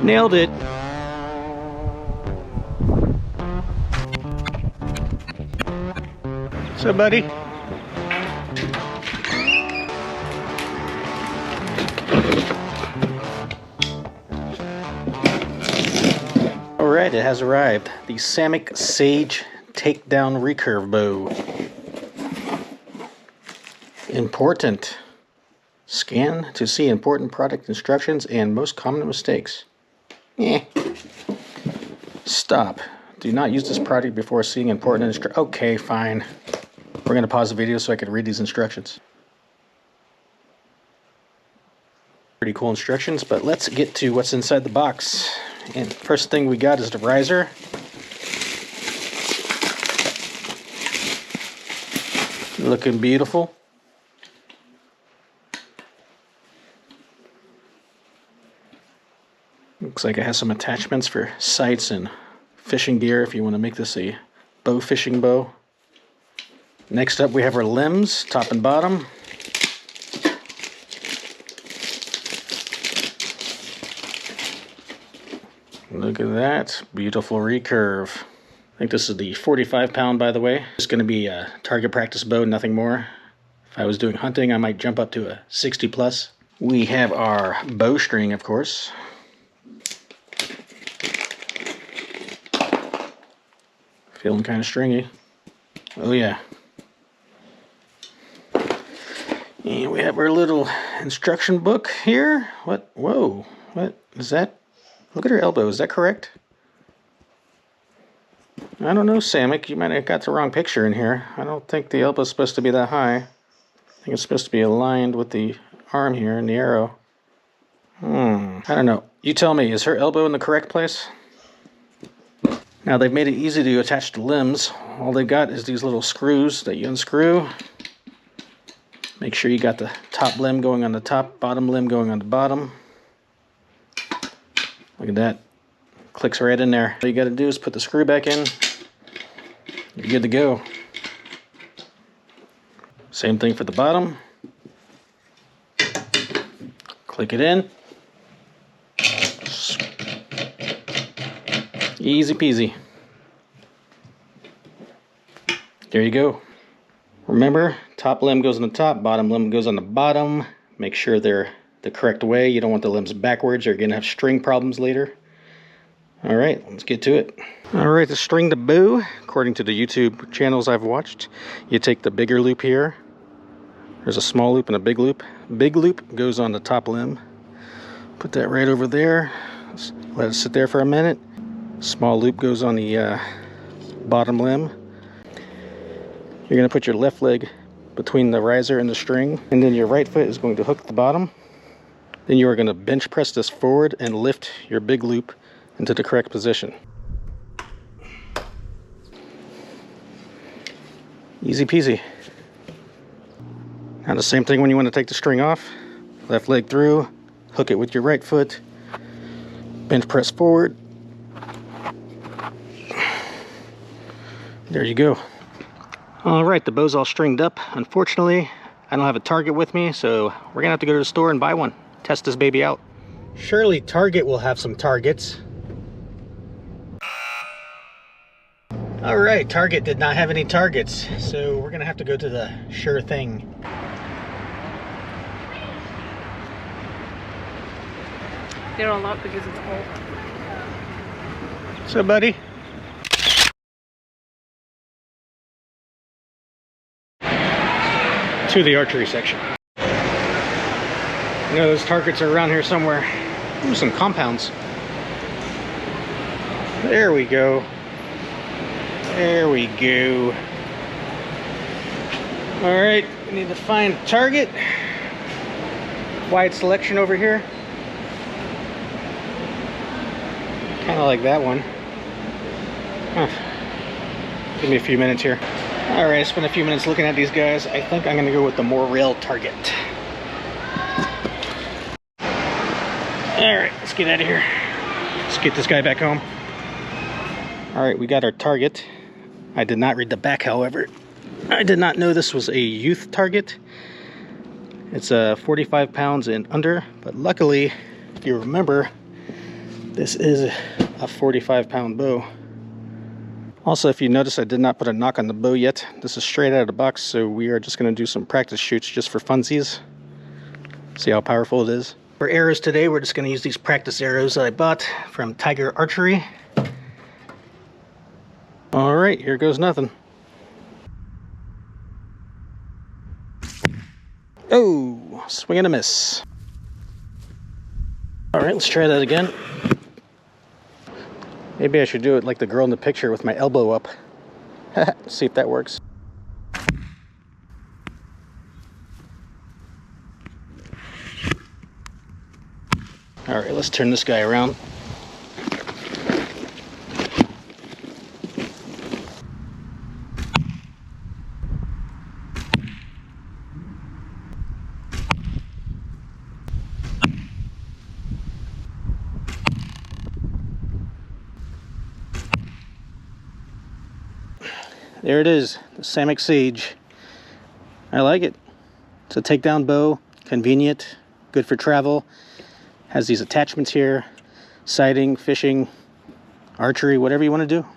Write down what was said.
Nailed it. So, buddy. Alright, it has arrived. The Samick Sage Takedown Recurve Bow. Important. Scan to see important product instructions and most common mistakes. Stop. Do not use this product before seeing important instructions. Okay, fine. We're going to pause the video so I can read these instructions. Pretty cool instructions, but let's get to what's inside the box. And first thing we got is the riser. Looking beautiful. Looks like it has some attachments for sights and fishing gear if you want to make this a bow fishing bow. Next up we have our limbs, top and bottom. Look at that, beautiful recurve. I think this is the 45 pound, by the way. It's going to be a target practice bow, nothing more. If I was doing hunting, I might jump up to a 60 plus. We have our bowstring, of course. Feeling kind of stringy. Oh yeah. And we have our little instruction book here. What? Whoa. What is that? Look at her elbow. Is that correct? I don't know, Samick. You might have got the wrong picture in here. I don't think the elbow's supposed to be that high. I think it's supposed to be aligned with the arm here and the arrow. I don't know. You tell me, is her elbow in the correct place? Now they've made it easy to attach the limbs. All they've got is these little screws that you unscrew. Make sure you got the top limb going on the top, bottom limb going on the bottom. Look at that. Clicks right in there. All you got to do is put the screw back in. You're good to go. Same thing for the bottom. Click it in. Easy peasy. There you go. Remember, top limb goes on the top, bottom limb goes on the bottom. Make sure they're the correct way. You don't want the limbs backwards or you're going to have string problems later. Alright, let's get to it. Alright, to string the bow, according to the YouTube channels I've watched, you take the bigger loop here. There's a small loop and a big loop. Big loop goes on the top limb. Put that right over there. Let it sit there for a minute. Small loop goes on the bottom limb. You're going to put your left leg between the riser and the string, and then your right foot is going to hook the bottom. Then you are going to bench press this forward and lift your big loop into the correct position. Easy peasy. Now the same thing when you want to take the string off. Left leg through, hook it with your right foot, bench press forward. There you go. Alright, the bow's all stringed up. Unfortunately, I don't have a target with me, so we're gonna have to go to the store and buy one. Test this baby out. Surely Target will have some targets. Alright, Target did not have any targets, so we're gonna have to go to the Sure Thing. They're all up because it's cold. So, buddy. To the archery section. I know those targets are around here somewhere. Ooh, some compounds. There we go. There we go. Alright, we need to find a target. Wide selection over here. Kind of like that one. Huh. Give me a few minutes here. Alright, I spent a few minutes looking at these guys. I think I'm going to go with the more real target. Alright, let's get out of here. Let's get this guy back home. Alright, we got our target. I did not read the back, however. I did not know this was a youth target. It's 45 pounds and under, but luckily, if you remember, This is a 45-pound bow. Also, if you notice, I did not put a knock on the bow yet. This is straight out of the box, so we are just going to do some practice shoots just for funsies. See how powerful it is. For arrows today, we're just going to use these practice arrows that I bought from Tiger Archery. Alright, here goes nothing. Oh, swing and a miss. Alright, let's try that again. Maybe I should do it like the girl in the picture with my elbow up. See if that works. Alright, let's turn this guy around. There it is, the Samick Sage. I like it. It's a takedown bow, convenient, good for travel. Has these attachments here, sighting, fishing, archery, whatever you want to do.